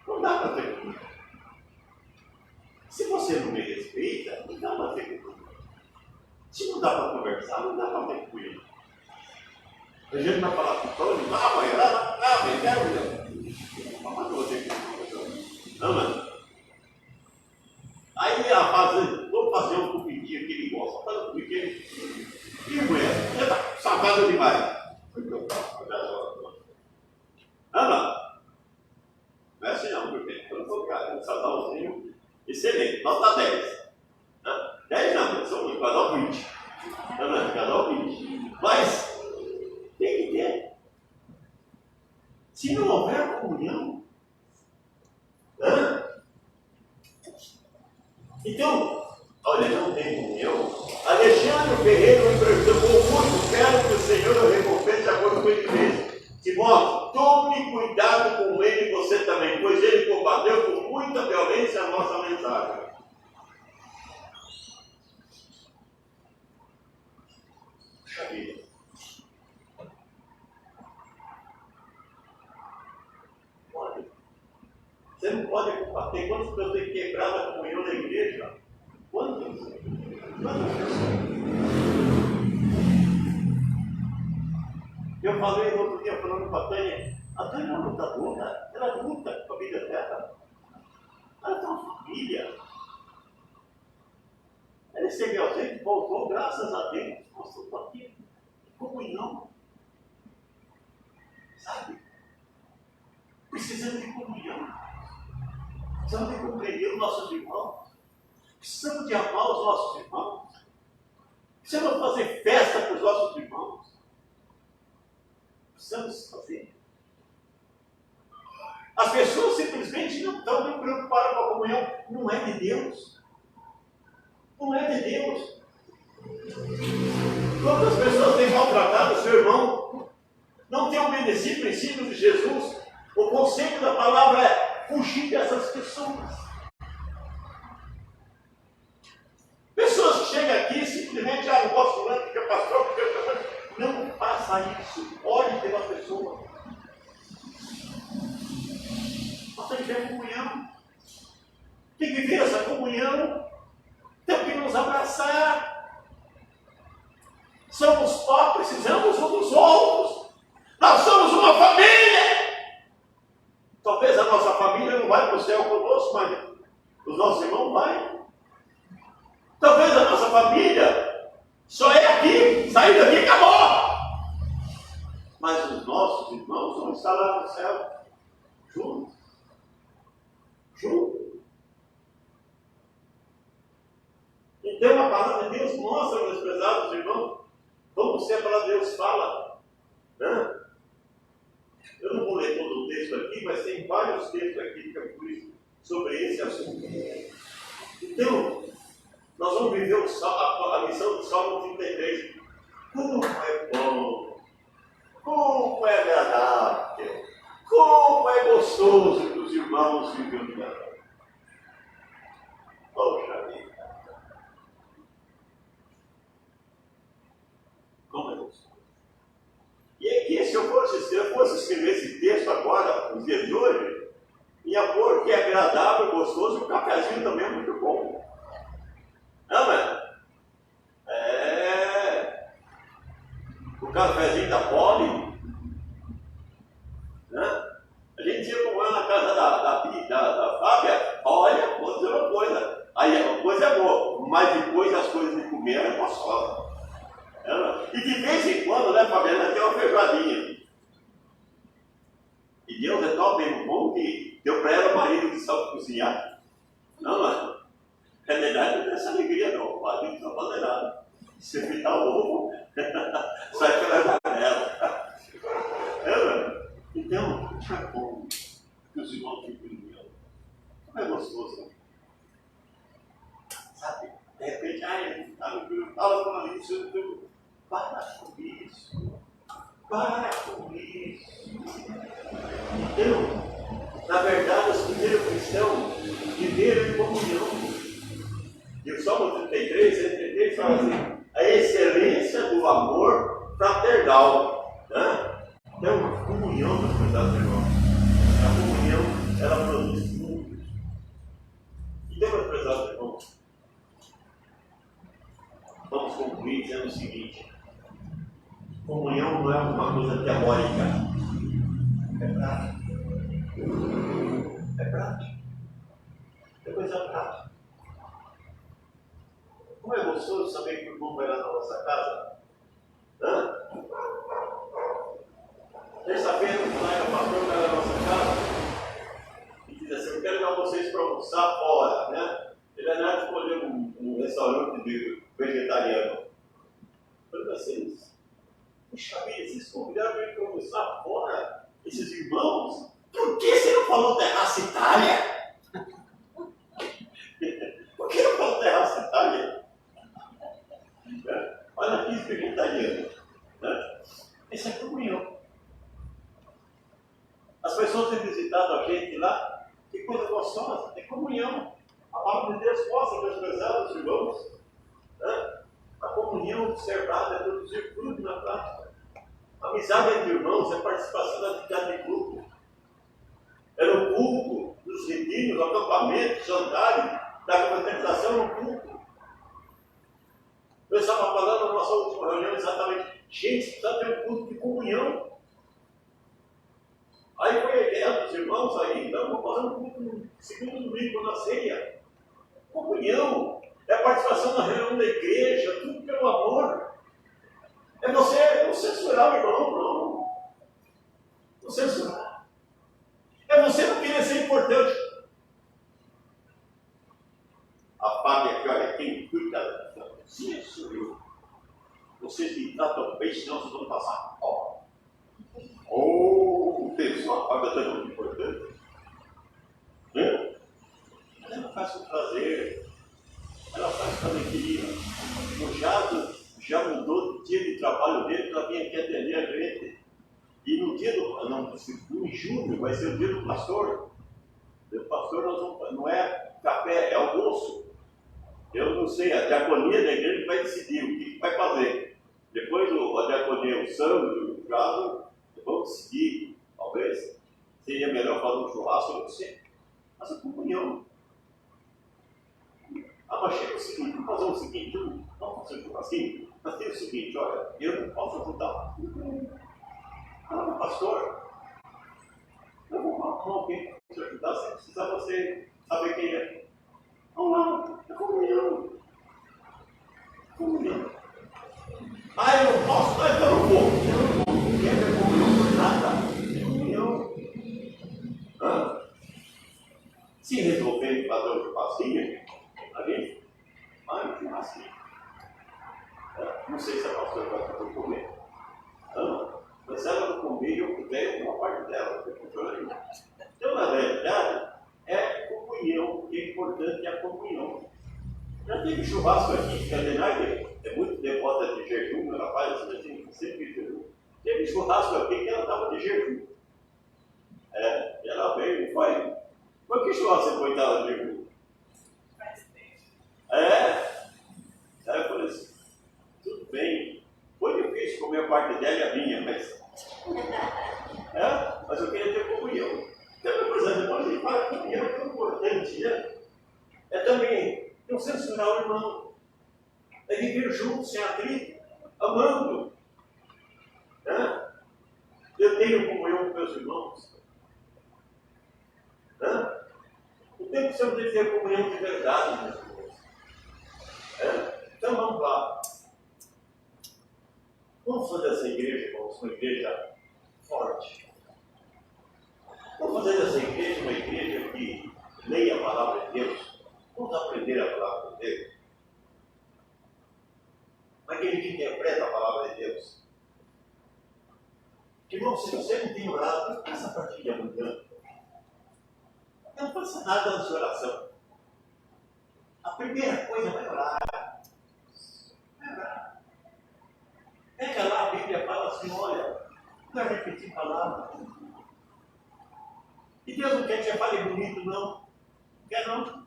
Não dá para ter comunhão. Se você não me respeita, não dá para ter comunhão. Se não dá para conversar, não dá para ter comunhão. A gente vai falar com o Tony, mãe, eu quero ver. Mas eu vou ter comunhão. Não, mano. Aí vou fazer um cupidinho que ele gosta. Faz um cupidinho. E mulher, já está safado demais. Foi o que eu faço. Ana, não é assim não, porque eu não sou cara, um casalzinho excelente, nota 10. 10 não, eu sou um casal 20. Ana, casal 20. Mas tem que ter. Se não houver comunhão, então, olha, não tem comunhão. Alexandre Ferreira me perguntou muito, quero que o Senhor o recompense de acordo com o que ele fez. Timóteo, tome cuidado com ele e você também, pois ele combateu com muita violência a nossa mensagem. Puxa vida. Pode. Você não pode combater. Quantas pessoas têm quebrado a comunhão da igreja? Quantas pessoas? Eu falei no outro dia, falando com a Tânia é uma lutadora, ela luta com a vida dela. Ela tem uma família. Ela esteve ausente, voltou, graças a Deus. Nossa, eu estou aqui. Comunhão. Sabe? Precisamos de comunhão. Precisamos de compreender os nossos irmãos. Precisamos de amar os nossos irmãos. Precisamos fazer festa para os nossos irmãos. Precisamos fazer. As pessoas simplesmente não estão nem preocupadas com a comunhão. Não é de Deus. Não é de Deus. Quantas pessoas têm maltratado o seu irmão? Não têm obedecido o princípio de Jesus? O conceito da palavra é fugir dessas pessoas. Pessoas que chegam aqui e simplesmente, não posso falar porque é pastor, porque é pastor. Não faça isso. Ore pela pessoa. Nós temos que ter comunhão. Tem que ver essa comunhão. Temos que nos abraçar. Somos só, precisamos uns dos outros. Nós somos uma família. Talvez a nossa família não vai para o céu conosco, mas os nossos irmãos vão. Talvez a nossa família só é aqui, sair daqui e acabou. Mas os nossos irmãos vão estar lá no céu, juntos. Juntos. Então a palavra de Deus mostra, meus prezados irmãos, como se a palavra de Deus fala. Né? Eu não vou ler todo o texto aqui, mas tem vários textos aqui que eu fiz sobre esse assunto. Então, nós vamos viver a lição do Salmo 33. Como é bom, como é agradável, como é gostoso que os irmãos vivem unidos. Poxa vida. Como é gostoso. E aqui, se eu fosse escrever esse texto agora, nos dias de hoje, Minha cor que é agradável, gostoso, e o cafezinho também é muito bom. Não, mas o cafezinho da Poli, né? A gente ia comer na casa da Fábia. Olha, vou dizer uma coisa. Aí uma coisa é boa, mas depois as coisas de comer é gostosa. E de vez em quando, né, Fabiana, tem uma feijoadinha. E Deus é tão bem bom que deu para ela o marido que sabe cozinhar. Não, mano. Na verdade, não tem essa alegria, não. O marido não está fazendo nada. Se fritar o ovo, sai pela janela. Mano. Então, é bom que os irmãos ficam unidos. Como é gostoso. Sabe? De repente, fala com a isso, para com isso. Para com isso. Então, na verdade, os primeiros cristãos viveram em comunhão. E o Salmo 33 fala assim: a excelência do amor fraternal. Né? Então, comunhão das coisas, irmãos. A comunhão, ela produz frutos. Então, meus prezados irmãos, vamos concluir dizendo o seguinte: comunhão não é uma coisa teórica, é prática. É prática. É coisa prática. Como é gostoso saber que o irmão vai lá na nossa casa? Terça-feira, o pastor vai lá na nossa casa e diz assim: eu quero levar vocês para almoçar fora, né? Ele é escolheu um restaurante vegetariano. Eu falei assim: puxa vida, vocês convidaram para ir para almoçar fora? Esses irmãos? Por que você não falou terraça Itália? Por que não falou terraça Itália? Olha aqui, vegetariano. Né? Essa é comunhão. As pessoas têm visitado a gente lá, que coisa gostosa, é comunhão. A palavra de Deus mostra, meus prezados irmãos, né? A comunhão observada é produzir fruto na prática. A amizade entre irmãos é participação da atividade de grupo. Era o culto dos retiros, o acampamento, jantares, da confraternização no culto. Eu estava falando na nossa última reunião exatamente: gente, precisa ter um culto de comunhão. Aí foi a ideia dos irmãos aí, então vamos fazer um culto no segundo domingo na ceia. Comunhão é a participação na reunião da igreja, tudo pelo amor. É você não censurar o irmão, não. Não censurar. É você não querer ser importante. A Fábia aqui, olha, quem cuida da cozinha sou eu. Vocês me tratam bem, senão vocês vão passar fome. Oh, pessoal, a Fábia é muito importante. Ela faz com prazer. Ela faz com alegria. O Jado já mudou de dia de trabalho dele para vir aqui atender a gente. E no dia em julho, vai ser o dia do pastor. O pastor não é café, é almoço. Eu não sei, a diaconia da igreja vai decidir o que vai fazer. Depois a diaconia, o Sandro, o Jado, vão decidir. Talvez seria melhor fazer um churrasco, eu não sei. Mas a comunhão. Mas chega o seguinte, vamos fazer o seguinte, vamos fazer um churrasquinho, mas tem o seguinte: olha, eu não posso ajudar. Fala, pastor, eu vou arrumar alguém para te ajudar, sem precisar você saber quem é. Vamos lá, é comunhão. Comunhão. Eu não posso, então eu não vou. Eu não quero comunhão por nada. É comunhão. Se resolver fazer um churrasquinho, a gente vai um churrasquinho. Não sei se a pastora vai fazer comer. Mas se ela não comer, eu puder, uma parte dela. Então, na verdade, é comunhão. O que é importante é a comunhão. Já teve churrasco aqui, que a Denai é muito devota de jejum, ela faz assim, sempre jejum. Teve churrasco aqui que ela estava de jejum. E ela veio e foi. Mas que churrasco você foi estava de jejum? Aí eu falei assim: tudo bem. Foi difícil comer a parte dela e a minha, mas eu queria ter comunhão. Então, por exemplo, depois a gente fala irmão. É viver junto, sem atrito, amando. Né? Eu tenho comunhão com meus irmãos. Né? O tempo que você não tem que ter comunhão de verdade, meus irmãos. Então vamos lá. Vamos fazer essa igreja, irmãos, uma igreja forte. Vamos fazer dessa igreja uma igreja que leia a palavra de Deus. Vamos aprender a palavra de Deus. Mas aquele que interpreta a palavra de Deus. Irmão, se você não tem orado, faça a partir de amanhã. Não faça nada antes de oração. A primeira coisa vai orar. Vai orar. Pega lá a Bíblia e fala assim, olha, não vai repetir palavras. E Deus não quer que você fale bonito, não. Não quer, não.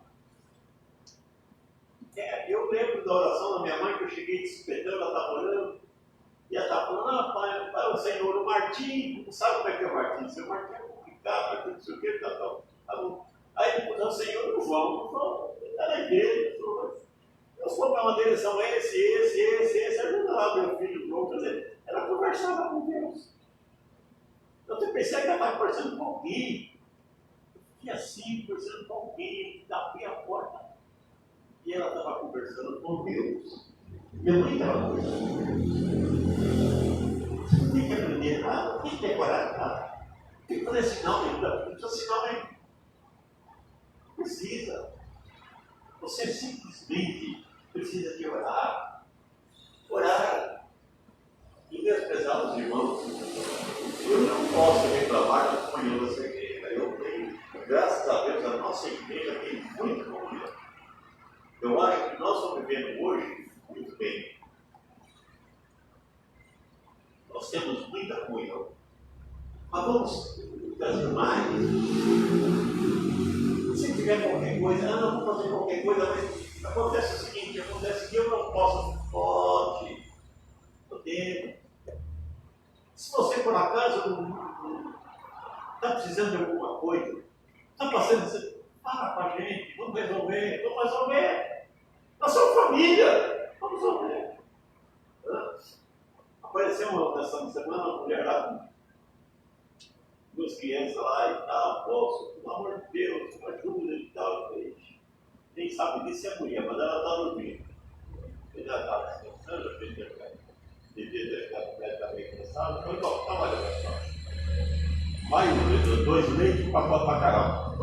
Eu lembro da oração da minha mãe, que eu cheguei de supetão, ela estava orando. E ela estava falando, pai, para o Senhor, o Martim, não sabe como é que é o Martim? O seu Martim é complicado, não sei o que, tá bom. Aí depois, o Senhor, não vão, está na igreja, os problemas dele são esse, ajuda lá meu filho, João. Quer dizer, ela conversava com Deus. Então você percebe que ela estava conversando com alguém. Eu fiquei assim, conversando com alguém, abri a porta. E ela estava conversando com Deus. Minha mãe estava conversando com Deus. Você não tem que aprender nada, não tem que decorar nada. Tem que fazer sinal, não precisa sinal nenhum. Precisa. Você simplesmente precisa de orar. Orar. E meus pesados irmãos, eu não posso reclamar da comunhão dessa igreja. Eu tenho, graças a Deus, a nossa igreja tem muita comunhão. Eu acho que nós estamos vivendo hoje muito bem. Nós temos muita comunhão. Mas vamos trazer mais. Se tiver qualquer coisa, não vou fazer qualquer coisa, mas acontece o seguinte, acontece que eu não posso. Pode. Eu devo. Se você por acaso está precisando de alguma coisa, está passando, você fala com a gente, vamos resolver. Nós somos família, vamos resolver. Apareceu nessa semana uma mulher lá com duas crianças lá e tal, poxa, pelo amor de Deus, uma ajuda e tal. Nem sabe disso é mulher, mas ela está dormindo. Ele já está descansando, eu devia estar completamente cansado. Eu falei, olha só. Vai, 2 leites, um pacote para caramba.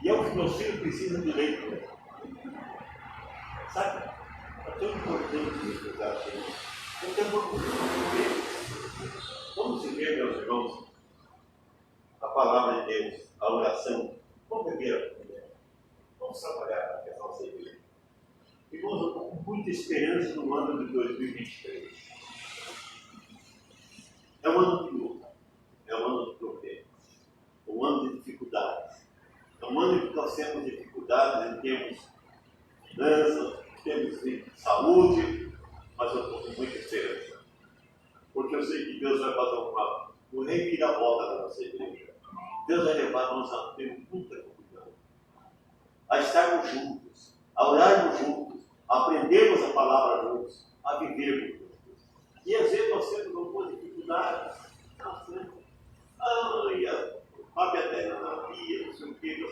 E é o que meus filhos precisam de leite. Né? Sabe? É tão importante isso, eu acho. Eu tenho uma coisa para ver. Vamos viver, meus irmãos, a palavra de Deus, a oração. Vamos viver a comunhão. Vamos trabalhar para a nossa igreja. Irmãos, eu estou com muita esperança no ano de 2023. É um ano de luta, é um ano de problemas, é um ano de dificuldades. É um ano em que nós temos dificuldades em termos de finanças, em termos de saúde, mas eu estou com muita esperança. Porque eu sei que Deus vai fazer um reviravolta na nossa igreja. Deus vai levar nós a ter muita comunhão, a estarmos juntos, a orarmos juntos, a aprendermos a palavra juntos, a vivermos juntos. E às vezes nós temos algumas dificuldades. E o Fábio até na Bia, não sei o que, o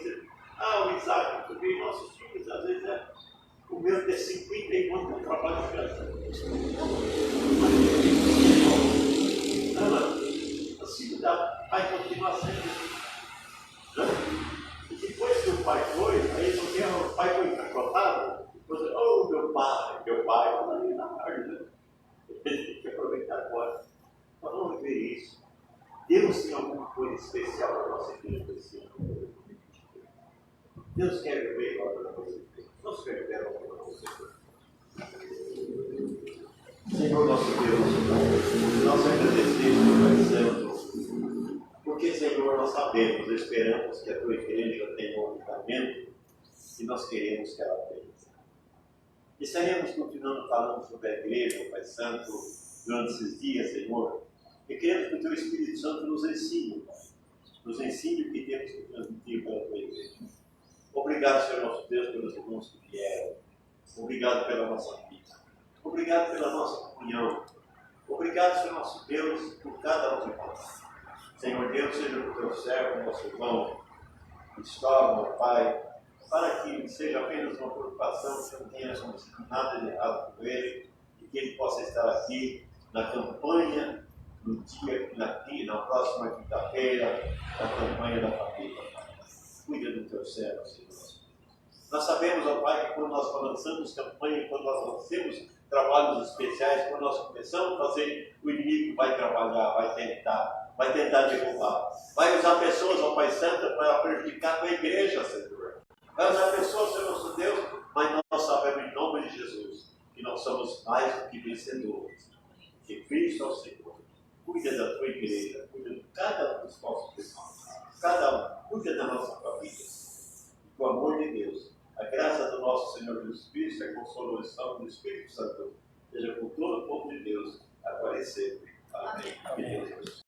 Isaac, não sei o que, nossos filhos às vezes o meu tem 50 e quanto trabalho de casa. Assim vai continuar sendo. E depois que o pai foi, aí porque o pai foi encaixotado, você, meu pai, ali na tarde, né? Tem que aproveitar agora. Mas vamos ver isso. Deus tem alguma coisa especial para nossa igreja esse ano. Deus quer ver algo para você. Deus quer ver algo para você. Senhor nosso Deus, nós agradecemos, Pai Santo, porque, Senhor, nós sabemos, esperamos que a tua igreja tenha um avivamento e nós queremos que ela tenha. Estaremos continuando falando sobre a igreja, Pai Santo, durante esses dias, Senhor, e queremos que o teu Espírito Santo nos ensine, Pai. Nos ensine o que temos que transmitir para a tua igreja. Obrigado, Senhor nosso Deus, pelos irmãos que vieram. Obrigado pela nossa vida. Obrigado pela nossa comunhão. Obrigado, Senhor nosso Deus, por cada um de nós. Senhor Deus, seja o teu servo, nosso irmão Cristóvão, meu Pai, para que seja apenas uma preocupação, que não tenha nada de errado com ele, e que ele possa estar aqui na campanha, no dia, na próxima quinta-feira, na campanha da família. Cuida do teu servo, Senhor. Nós sabemos, ó Pai, que quando nós lançamos campanha, quando nós lançamos trabalhos especiais, quando nós começamos a fazer, o inimigo vai trabalhar, vai tentar derrubar. Vai usar pessoas, ó Pai Santo, para prejudicar a igreja, Senhor. Vai usar pessoas, Senhor nosso Deus, mas nós sabemos em nome de Jesus que nós somos mais do que vencedores. Que Cristo é o Senhor. Cuida da tua igreja, cuida de cada um dos nossos irmãos. Cada um, cuida da nossa família. E com o amor de Deus, a graça do nosso Senhor Jesus Cristo, a consolação do Espírito Santo, seja com todo o povo de Deus, agora e sempre. Amém. Amém.